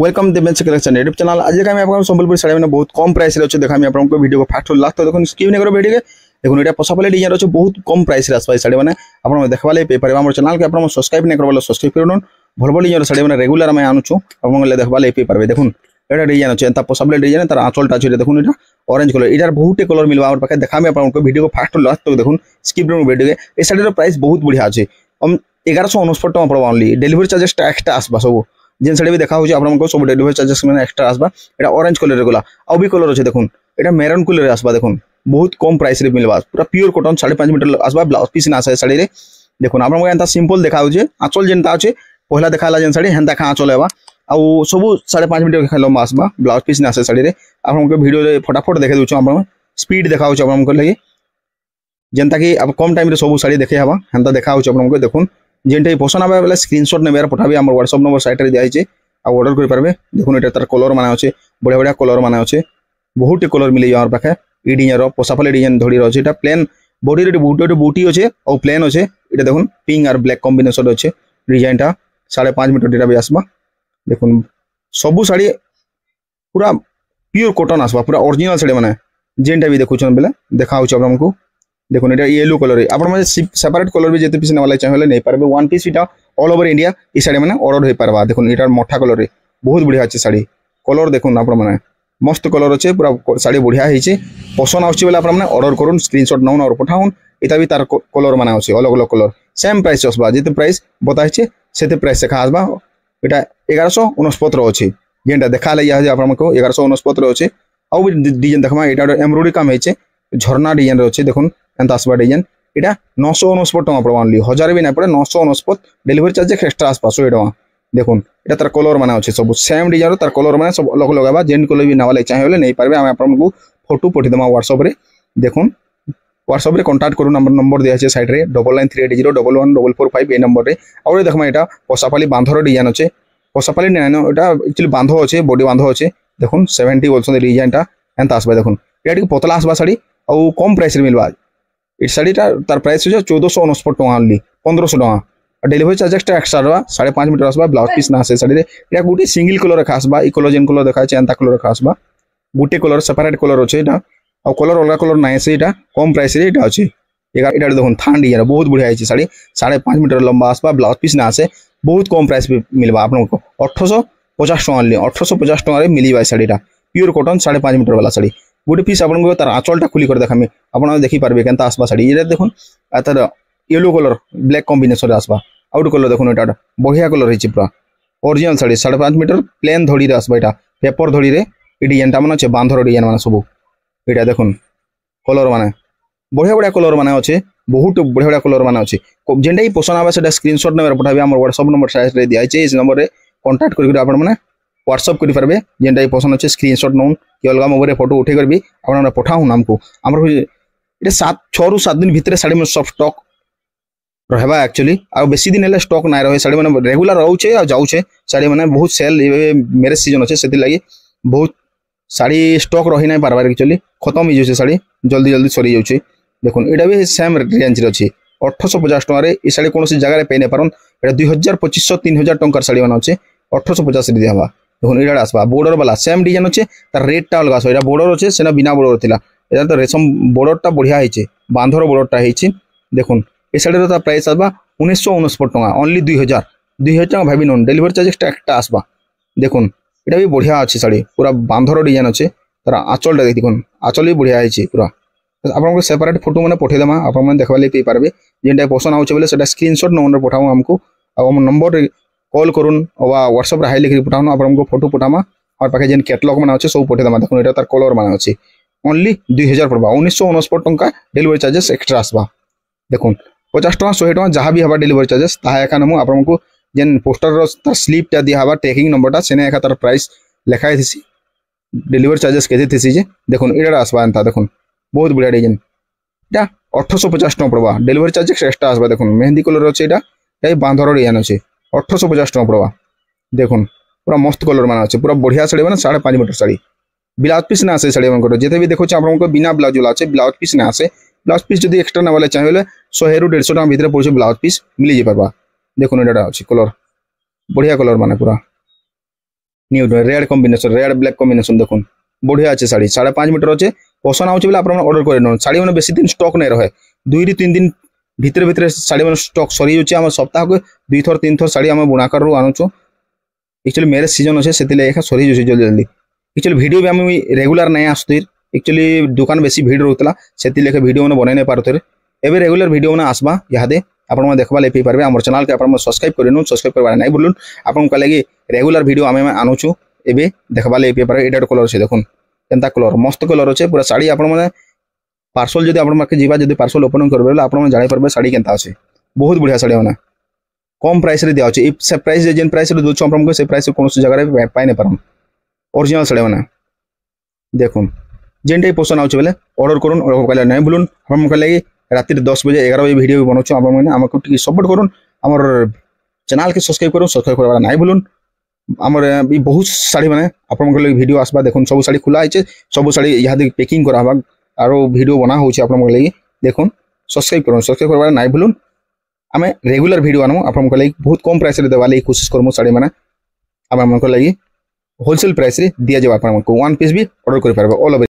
Welcome Divyansh collection YouTube channel. आज का आपको संबलपुर साड़ी मैंने बहुत कम प्राइस रे देखा आपको वीडियो को फास्ट लास्ट देखो स्किप नहीं करो वीडियो के देखो ये पसापले डिजाइन अच्छे बहुत कम प्राइस रे आसपा साड़ी मैंने आप देखा पे पारे आम चैनल के आप सब्सक्राइब नहीं कर सब्सक्राइब कर भल भल डिजाइन साड़ी मैंने रेगुलर आम आणुचु आप देखा पे पारे देखो ये डिजाइन अच्छे पसापले डिजाइन तार आंचलटा अच्छे देखो ये ऑरेंज कलर यार बहुत कलर मिलवा और पाखे देखा आपको वीडियो को फास्ट लास्ट तक देखो स्किप वीडियो के ये शाढ़ी प्राइस बहुत बढ़िया अच्छे 1149 टका पड़ा ओनली डेलीवरी चार्जेस एक्सट्रा आसपा सब जेन साड़ी भी देखा आपको सब डेलीवरी चार्जेस मैंने एक्सट्रा आसबा एटा ऑरेंज कलर गला आउ भी कलर अच्छे देखो ये मेरून कलर आसबा देखो बहुत कम प्राइस रे मिलवा पूरा प्योर कॉटन 5.5 मीटर आसबा ब्लाउज पीस ना आसे साड़ी रे देखो आपको एंता सिंपल देखा आंचल जेनता अच्छे पहला देखा जेन साड़ी हेन्ता आंचल है आउ सब 5.5 मीटर लंबा आसबा ब्लाउज पीस ना आसे साड़ी रे आपको वीडियो फटाफट देखे दूँ आप स्पीड देखा लगे जेनता कि आप कम टाइम सब साड़ी देखे हवा हेन्ता देखा आपको देखो जेनटा पसंद आवे बेले स्क्रीनशॉट ने मेरा पठाबी आम व्हाट्सएप नंबर साइट रे दिया ऑर्डर कर पारे देखो ये तार कलर मान अच्छे बढ़िया बढ़िया कलर मान अच्छे बहुत कलर मिले आम पाखे ये डिजाइन पसाफले डिजाइन धड़ी अच्छे प्लेन बॉडी रे बहुत बूटी अच्छे और प्लेन अच्छे ये देखो पिंक और ब्लैक कॉम्बिनेशन अच्छे डिजाइन 5.5 मीटर भी आसबा देखो सबू साड़ी पूरा प्योर कॉटन आसबा पूरा ओरिजिनल साड़ी मैंने जेनटा भी देखुन बेले देखा आपको देखो ये येलो कलर है आप सेपरेट कलर भी जिते पीस ना चाहिए नहीं पारे वन पीस इटा ऑल ओवर इंडिया ये साड़ी मैंने ऑर्डर हो पारबा देखो ये मठा कलर है बहुत बढ़िया अच्छे साड़ी कलर देखो आप मस्त कलर अच्छे पूरा साड़ी बढ़िया है पसंद आगे आपने ऑर्डर करूँ स्क्रीनशॉट नौन और पठाऊन इतना भी तार कलर मान अच्छे अलग अलग कलर सेम प्राइस आसबा जिते प्राइस बताइए से प्राइस देखा आसबा यहाँ 1169 अच्छे जेनटा देखा आपको 1169 अच्छे आउ भी डिजाइन देखा यहाँ एम्ब्रॉयडरी काम है झरना डिजाइन अच्छे देखो एंता आसबा डिजाइन यहाँ 969 टका पड़ा ओनली 1000 भी नहीं पड़े 969 डेलीवरी चार्ज एक्सट्रा आसपा 100 टका देखो ये तार कलर मान अच्छे सब सेम डिजाइन तार कलर मैंने सब अलग अलग जेन कलर भी ना चाहिए नहीं पारे आम आपको फोटो पठीदेमा व्हाट्सएप रे देखो व्हाट्सएप रे कांटेक्ट करूँ नंबर दिया है साइड रे 9938011445 ये नंबर रे और देखो यहाँ पसापाली बांधर डिजाइन अच्छे पसापाली नहीं यहाँ एक्चुअली बांध अच्छे बॉडी बांध अच्छे देखो 70 बोलते डिजाइनटा एंता आसबा देखो ये पतला आसबा साड़ी और कम प्राइस मिलवा ये शाड़ीटा तार प्राइस हो 1469 टका only 1500 taka delivery charge extra 5.5 metre आसबा ब्लाउज पीस ना आसे साड़ी रे गोटे सिंगल कलर रखा आसबा ई कलर जेन कलर देखा एंता कलर रखा आसबा गोटे कलर सेपरेट कलर अच्छे यहाँ और कलर अलग कलर ना से यहाँ कम प्राइस रे अच्छे यहाँ देखो थान डिजाइन बहुत बढ़िया है साड़ी 5.5 मीटर लंबा आसबा ब्लाउज पीस ना आसे बहुत कम प्राइस मिलवा आपको 1850 टका ओनली 1850 टका मिलवा शाड़ीटा प्योर कॉटन 5.5 मीटर वाला साड़ी गोटे पीस आपको तार आंचलटा खुली कर देखामी आप देखिपारे के आसबा साड़ी ये देखो तार येलो कलर ब्लैक कॉम्बिनेशन आसबा आउट कलर देखो यहाँ बढ़िया कलर है पूरा ओरिजिनल साड़ी 5.5 मीटर प्लेन धड़ी आसबा यहाँ पेपर धड़ी रे डिजाइनटा मान अच्छे बांधर डिजाइन मान सब यहाँ देखो कलर मान बढ़िया बढ़िया कलर मान अच्छे बहुत बढ़िया बढ़िया कलर मान अच्छे जेनटा ही पसंद आवा से स्क्रीनशॉट नंबर पठाबी आम व्हाट्सएप नंबर साइट रे दिया है इस नंबर रे कांटेक्ट करके आप व्हाट्सएप करेंगे जेनटा ही पसंद अच्छे स्क्रीनशॉट नौन कि अलग मोबाइल फोटो उठे कर भी आप पठाऊन आमको आम 6 रू 7 दिन भितर साड़ी में सब स्टॉक रहा एक्चुअली आ बेसी दिन है स्टॉक ना रहे साड़ी मैंने रेगुलर रोचे आ जाऊे साड़ी मैंने बहुत सेल मैरेज सीजन अच्छे से लगी बहुत साड़ी स्टॉक रही ना पार्बार एक्चुअली खत्म हो जाए साड़ी जल्दी जल्दी सरी जाऊे देखो यहाँ भी सेम रेंज अच्छे 1850 टकर ये साड़ी कौन जगह पे नहीं पारन 2500-3000 टंकार साड़ी मान अच्छे 1850 दिया हुआ देखो ये आसबा बॉर्डर वाला सेम डिजाइन अच्छे तार रेटटा अलग आस बॉर्डर अच्छे से बिना बॉर्डर थिला यहाँ तो रेशम बॉर्डरटा बढ़िया है बांधर बॉर्डरटा है देखो ये शाड़ी तार प्राइस आसबा 1969 टका ओनली 2000 टका भाभी नौन डेलीवरी चार्ज एक्सट्रा आसबा देखो यहाँ भी बढ़िया अच्छे साड़ी पूरा बांधर डिजाइन अच्छे तार आंचलटा देखो आंचल भी बढ़िया है पूरा आपको सेपरेट फोटो मैंने पठेदेमा आप देखा पे पारे जेनटा पसंद आगे से स्क्रीनशॉट नंबर पठाऊँ आमको आम नंबर कॉल करूँ व्हाट्सएप हाई लिखी पठाऊँ आपको फोटो पठामा और पाखे जेन कैटलॉग मान अच्छे सब पठेदेमा देखो यहाँ तार कलर मान अच्छे ओनली 2000 पड़वा 1969 टका डेलीवरी चार्जेस एक्सट्रा आसबा देखो 50 टका 100 टका जहाँ भी हवा डेलीवरी चार्जेस ताहा नमु आपको जेन पोस्टर तार स्लीपटा दिया हवा ट्रैकिंग नंबरटा सेने तार प्राइस लिखाई थी डेलीवरी चार्जेस के थी देखो यहाँ आसबा एंता देखो बहुत बढ़िया डिजाइन यहाँ 1850 टका पड़वा डेलीवरी चार्जेस एक्सट्रा आसबा देखो मेहंदी कलर अच्छे यहाँ बांधर डिजाइन अच्छे 1850 टका पड़वा देखो पूरा मस्त कलर मान अच्छे पूरा बढ़िया साड़ी मैंने 5.5 मीटर साड़ी ब्लाउज पीस ना आसे साड़ी मान जिते भी देखो आपको बिना ब्लाउज वाला अच्छे ब्लाउज पीस ना आसे ब्लाउज पीस जो एक्सट्रा ना चाहिए 100 रू 150 टका भितर पड़े ब्लाउज पीस मिल जाए पार्बा देखो यहाँ अच्छे कलर बढ़िया कलर माने पूरा। New red combination red black combination देखो बढ़िया अच्छे शाड़ी 5.5 मीटर अच्छे पसंद आउछ बोले आपन ऑर्डर करे न शाड़ी माने बेसी दिन स्टॉक नहीं रहे 2 3 दिन भितर भितर शाड़ी माने स्टॉक सरी जाउछ हम सप्ताह को 2 थर 3 थर शाड़ी हम बुनाकर रु आनुछु एक्चुअली मैरिज सीजन अच्छे से एका सरी जाउछ जल्दी जल्दी एक्चुअली वीडियो भी हम रेगुलर नहीं आसुतिर एक्चुअली दुकान बेसी भीड़ रोला से वीडियो मैंने बन नहीं पारे एवं रेगुलर वीडियो मैंने आसवा इहादे आपन देखवा ले पारे आम चैनल के आप सब्सक्राइब करें सब्सक्राइब करवा नहीं भूलुन आपन लगे रेगुलर वीडियो आम आनुचु एवं देखवा ले पारे एटा कलर अच्छे देखुन केनता कलर मस्त कलर अच्छे पूरा शाड़ी आप पार्सल जब आप पार्सल ओपन करेंगे आप जानी पारे शाड़ी केनता अच्छे बहुत बढ़िया शाड़ी मैंने कम प्राइस रे दिया से प्राइस जेन प्राइस दूसरे आपको से प्राइस कौन जगह पाई नहीं पार ओरिजिनल शाड़ी मैंने देखुन जेन टाइप पसंद आउछ बोले ऑर्डर करूँ और नहीं भूलुन हम लगे राति 10 बजे 11 बजे वीडियो बनाऊँ आपको सपोर्ट करूँ आमर चैनल के सब्सक्राइब करूँ सब्सक्राइब करवा नहीं भूलुन आमर बहुत शाड़ी मैंने आपन वीडियो आसवा देखुन सब शाड़ी खुला है सब शाड़ी यहाँ पैकिंग करा और वीडियो बना हो लगे देखुन सब्सक्राइब करूँ सब्सक्राइब करवा नहीं भूलुन आम रेगुलर वीडियो आनू आपन लगे बहुत कम प्राइस देवा लगी कोशिश करूँ शाड़ी मैंने आम लगे होलसेल प्राइस रे दिया जाए आपको 1 पीस भी ऑर्डर कर पारे ऑल ओवर